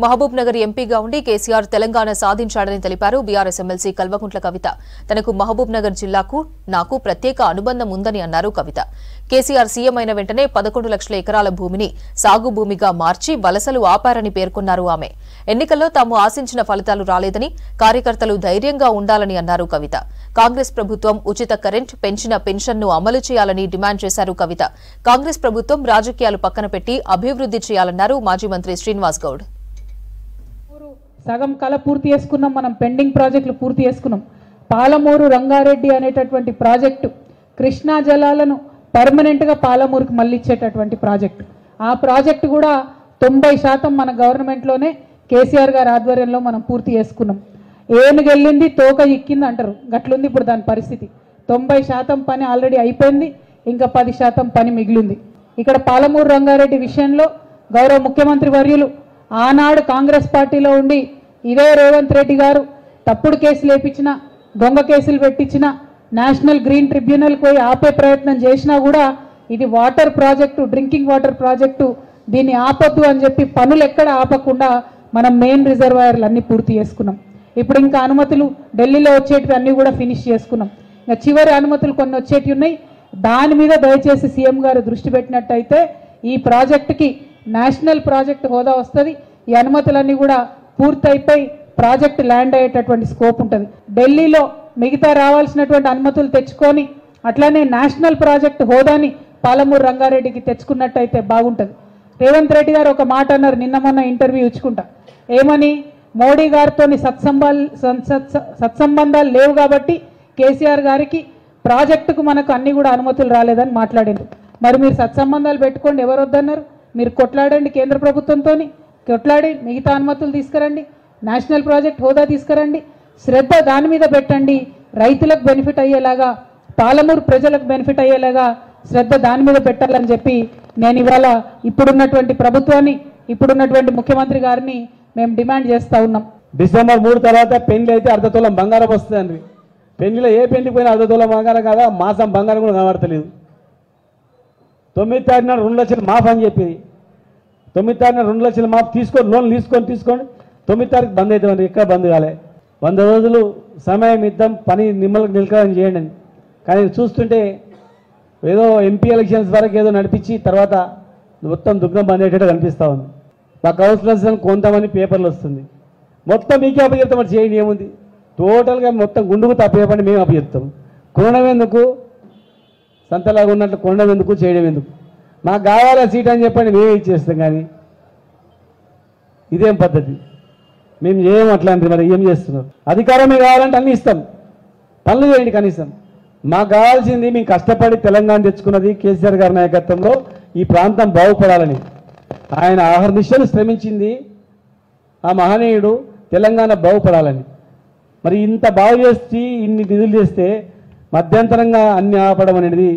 మహబూబ్ నగర్ ఎంపీగా ఉండి కేసీఆర్ తెలంగాణ సాధించాడని తెలిపారు బీఆర్ఎస్ ఎమ్మెల్సీ కల్వకుంట్ల కవిత. తనకు మహబూబ్ నగర్ జిల్లాకు నాకు ప్రత్యేక అనుబంధం ఉందని అన్నారు కవిత. కేసీఆర్ సీఎం అయిన వెంటనే 11 లక్షల ఎకరాల భూమిని సాగు భూమిగా మార్చి వలసలు ఆపారని పేర్కొన్నారు ఆమె. ఎన్నికల్లో తాము ఆశించిన ఫలితాలు రాలేదని, కార్యకర్తలు ధైర్యంగా ఉండాలని అన్నారు కవిత. కాంగ్రెస్ ప్రభుత్వం ఉచిత కరెంట్, పెంచిన పెన్షన్ను అమలు చేయాలని డిమాండ్ చేశారు కవిత. కాంగ్రెస్ ప్రభుత్వం రాజకీయాలు పక్కన పెట్టి అభివృద్ది చేయాలన్నారు మాజీ మంత్రి శ్రీనివాస్ గౌడ్. సగం కళ పూర్తి చేసుకున్నాం, మనం పెండింగ్ ప్రాజెక్టులు పూర్తి చేసుకున్నాం. పాలమూరు రంగారెడ్డి అనేటటువంటి ప్రాజెక్టు కృష్ణా జలాలను పర్మనెంట్గా పాలమూరుకి మళ్ళిచ్చేటటువంటి ప్రాజెక్టు. ఆ ప్రాజెక్టు కూడా 90% మన గవర్నమెంట్లోనే కేసీఆర్ గారి ఆధ్వర్యంలో మనం పూర్తి చేసుకున్నాం. ఏనుగెళ్ళింది తోక ఇక్కింది అంటారు, గట్లుంది ఇప్పుడు దాని పరిస్థితి. 90% పని ఆల్రెడీ అయిపోయింది, ఇంకా 10% పని మిగిలింది. ఇక్కడ పాలమూరు రంగారెడ్డి విషయంలో గౌరవ ముఖ్యమంత్రి వర్యులు ఆనాడు కాంగ్రెస్ పార్టీలో ఉండి ఇదే రేవంత్ రెడ్డి గారు తప్పుడు కేసులు వేపించిన, దొంగ కేసులు పెట్టించిన, నేషనల్ గ్రీన్ ట్రిబ్యునల్కి పోయి ఆపే ప్రయత్నం చేసినా కూడా ఇది water project, drinking water project, దీన్ని ఆపొద్దు అని చెప్పి పనులు ఎక్కడ ఆపకుండా మనం మెయిన్ రిజర్వాయర్లు అన్నీ పూర్తి చేసుకున్నాం. ఇప్పుడు ఇంకా అనుమతులు ఢిల్లీలో వచ్చేటివి అన్నీ కూడా ఫినిష్ చేసుకున్నాం. ఇంకా చివరి అనుమతులు కొన్ని వచ్చేటివి ఉన్నాయి. దాని మీద దయచేసి సీఎం గారు దృష్టి పెట్టినట్టయితే ఈ ప్రాజెక్టుకి నేషనల్ ప్రాజెక్టు హోదా వస్తుంది. ఈ అనుమతులన్నీ కూడా పూర్తయిపోయి ప్రాజెక్టు ల్యాండ్ అయ్యేటటువంటి స్కోప్ ఉంటుంది. ఢిల్లీలో మిగతా రావాల్సినటువంటి అనుమతులు తెచ్చుకొని అట్లానే నేషనల్ ప్రాజెక్టు హోదాని పాలమూరు రంగారెడ్డికి తెచ్చుకున్నట్టయితే బాగుంటుంది. రేవంత్ రెడ్డి గారు ఒక మాట అన్నారు నిన్న మొన్న ఇంటర్వ్యూ ఇచ్చుకుంటా. ఏమని? మోడీ గారితో సత్సంబంధాలు లేవు కాబట్టి కేసీఆర్ గారికి ప్రాజెక్టుకు మనకు అన్ని కూడా అనుమతులు రాలేదని మాట్లాడారు. మరి మీరు సత్సంబంధాలు పెట్టుకోండి, ఎవరు వద్దన్నారు? మీరు కొట్లాడండి, కేంద్ర ప్రభుత్వంతో కొట్లాడి మిగతా అనుమతులు తీసుకురండి, నేషనల్ ప్రాజెక్ట్ హోదా తీసుకురండి, శ్రద్ధ దాని మీద పెట్టండి. రైతులకు బెనిఫిట్ అయ్యేలాగా, పాలమూరు ప్రజలకు బెనిఫిట్ అయ్యేలాగా శ్రద్ధ దాని మీద పెట్టాలని చెప్పి నేను ఇవాళ ఇప్పుడున్నటువంటి ప్రభుత్వాన్ని, ఇప్పుడున్నటువంటి ముఖ్యమంత్రి గారిని మేము డిమాండ్ చేస్తూ ఉన్నాం. డిసెంబర్ 3 తర్వాత పెళ్లి అయితే అర్ధతోలం బంగారం వస్తుందండి. పెళ్లిలో ఏ పెళ్లికి పోయినా అర్ధతోలం బంగారం కాదా, మాసం బంగారం కూడా కనబడతలేదు. 9వ తారీఖున 2 లక్షలు మాఫ్ అని చెప్పింది. 9వ తారీఖున 2 లక్షలు మాఫ్ తీసుకొని లోన్ తీసుకోండి. 9వ తారీఖు బంద్ అవుతామండి, ఎక్కడ బంద్ కాలే. 100 రోజులు సమయం ఇద్దాం, పని నిలకడని చేయండి అని. కానీ చూస్తుంటే ఏదో ఎంపీ ఎలక్షన్స్ వరకు ఏదో నడిపించి తర్వాత మొత్తం దుఃఖం బంద్ అయ్యేటట్టు కనిపిస్తూ ఉంది. మా కౌన్సిలర్స్ కొంతమంది పేపర్లు వస్తుంది, మొత్తం మీకే అప్పచెప్తాం, మరి చేయండి ఏముంది. టోటల్గా మొత్తం గుండుకు తప్పేపండి మేము అప్పచెప్తాం. కొనడం ఎందుకు, సంతలాగా ఉన్నట్లు కొనడం ఎందుకు, చేయడం ఎందుకు? మాకు కావాలా సీట్ అని చెప్పండి, మేమే ఇచ్చేస్తాం. కానీ ఇదేం పద్ధతి? మేము చేయము అట్లాంటిది. మరి ఏం చేస్తున్నారు? అధికారమే కావాలంటే అన్నీ ఇస్తాం, పనులు చేయండి కనీసం. మాకు కావాల్సింది మేము కష్టపడి తెలంగాణ తెచ్చుకున్నది కేసీఆర్ గారి నాయకత్వంలో ఈ ప్రాంతం బాగుపడాలని. ఆయన ఆహర్నిశలు శ్రమించింది ఆ మహనీయుడు తెలంగాణ బాగుపడాలని. మరి ఇంత బాగు చేసి ఇన్ని నిధులు చేస్తే మధ్యంతరంగా అన్ని ఆపడం అనేది